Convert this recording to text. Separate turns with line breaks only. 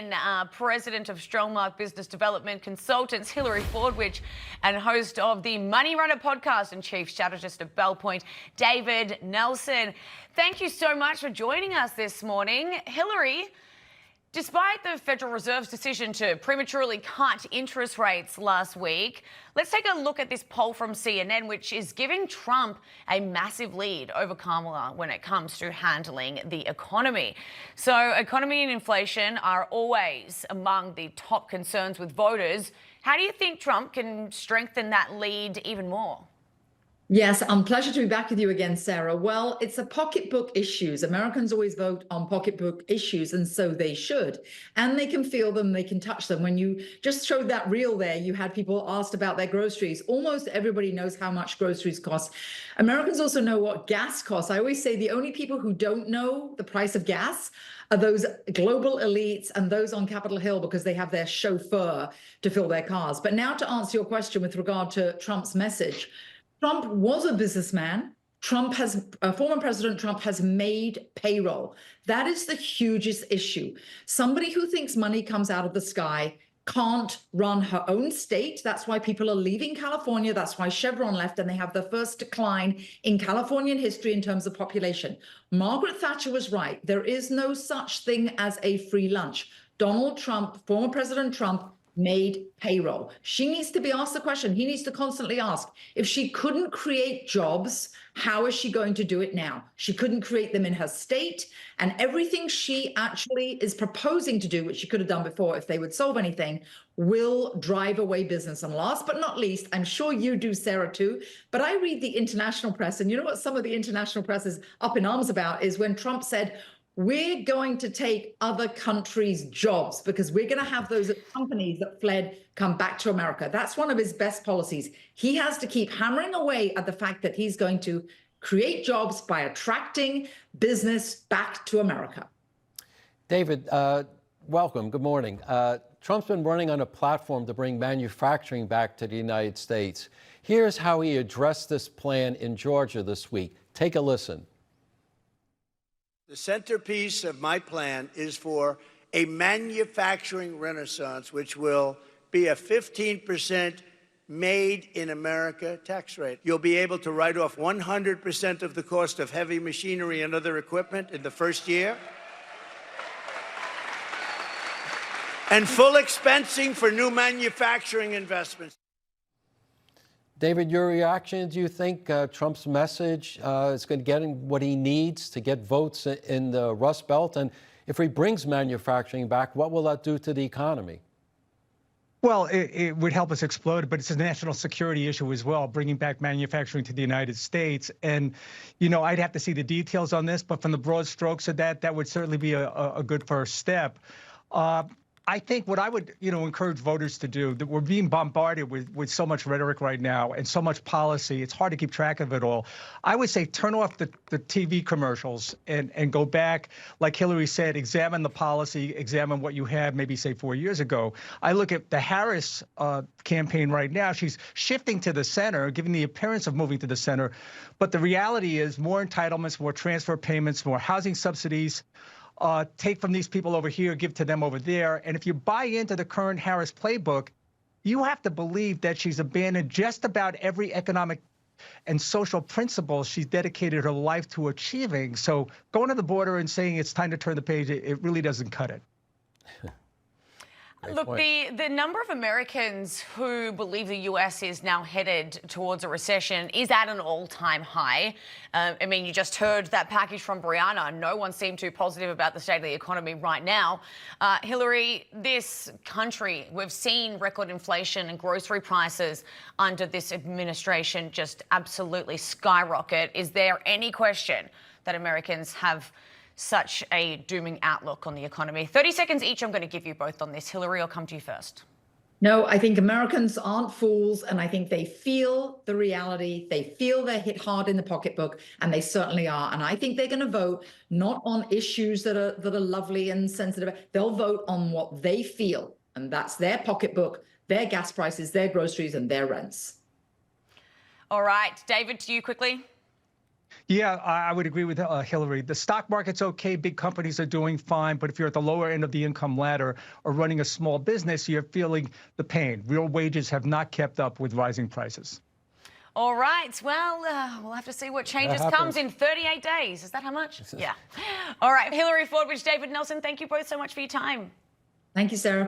in President of Strongmark Business Development Consultants, Hilary Fordwich, and host of the Money Runner podcast and chief strategist of Bell Point, David Nelson. Thank you so much for joining us this morning. Hilary, despite the Federal Reserve's decision to prematurely cut interest rates last week, let's take a look at this poll from CNN, which is giving Trump a massive lead over Kamala when it comes to handling the economy. So economy and inflation are always among the top concerns with voters. How do you think Trump can strengthen that lead even more?
Yes, pleasure to be back with you again, Sarah. Well, it's a pocketbook issues. Americans always vote on pocketbook issues, and so they should. And they can feel them, they can touch them. When you just showed that reel there, you had people asked about their groceries. Almost everybody knows how much groceries cost. Americans also know what gas costs. I always say the only people who don't know the price of gas are those global elites and those on Capitol Hill because they have their chauffeur to fill their cars. But now to answer your question with regard to Trump's message, Trump was a businessman. Former President Trump has made payroll. That is the hugest issue. Somebody who thinks money comes out of the sky can't run her own state. That's why people are leaving California. That's why Chevron left, and they have the first decline in Californian history in terms of population. Margaret Thatcher was right. There is no such thing as a free lunch. Donald Trump, former President Trump, made payroll. She needs to be asked the question. He needs to constantly ask, if she couldn't create jobs, how is she going to do it now? She couldn't create them in her state, and everything she actually is proposing to do, which she could have done before if they would solve anything, will drive away business. And last but not least, I'm sure you do, Sarah, too, but I read the international press, and you know what some of the international press is up in arms about is when Trump said, we're going to take other countries' jobs because we're going to have those companies that fled come back to America. That's one of his best policies. He has to keep hammering away at the fact that he's going to create jobs by attracting business back to America.
David, welcome. Good morning. Trump's been running on a platform to bring manufacturing back to the United States. Here's how he addressed this plan in Georgia this week. Take a listen.
The centerpiece of my plan is for a manufacturing renaissance, which will be a 15% made in America tax rate. You'll be able to write off 100% of the cost of heavy machinery and other equipment in the first year. And full expensing for new manufacturing investments.
David, your reaction, do you think Trump's message is going to get him what he needs to get votes in the Rust Belt? And if he brings manufacturing back, what will that do to the economy?
Well, it would help us explode, but it's a national security issue as well, bringing back manufacturing to the United States. And, you know, I'd have to see the details on this, but from the broad strokes of that would certainly be a good first step. I think what I would, encourage voters to do, that we're being bombarded with so much rhetoric right now and so much policy, it's hard to keep track of it all. I would say turn off the TV commercials and go back, like Hillary said, examine the policy, examine what you had maybe, say, 4 years ago. I look at the Harris campaign right now. She's shifting to the center, giving the appearance of moving to the center. But the reality is more entitlements, more transfer payments, more housing subsidies. Take from these people over here, give to them over there. And if you buy into the current Harris playbook, you have to believe that she's abandoned just about every economic and social principle she's dedicated her life to achieving. So going to the border and saying it's time to turn the page, it really doesn't cut it.
Look, the number of Americans who believe the US is now headed towards a recession is at an all-time high. I mean, you just heard that package from Brianna. No one seemed too positive about the state of the economy right now. Hilary, this country, we've seen record inflation and grocery prices under this administration just absolutely skyrocket. Is there any question that Americans have such a dooming outlook on the economy? 30 seconds each. I'm going to give you both on this. Hilary, I'll come to you first.
No, I think Americans aren't fools, and I think they feel the reality. They feel they're hit hard in the pocketbook, and they certainly are. And I think they're going to vote not on issues that are lovely and sensitive. They'll vote on what they feel, and that's their pocketbook, their gas prices, their groceries, and their rents.
All right, David, to you quickly.
Yeah, I would agree with Hillary. The stock market's okay. Big companies are doing fine. But if you're at the lower end of the income ladder or running a small business, you're feeling the pain. Real wages have not kept up with rising prices.
All right. Well, we'll have to see what changes comes in 38 days. Is that how much? Yeah. All right. Hillary Fordwich, David Nelson, thank you both so much for your time.
Thank you, Sarah.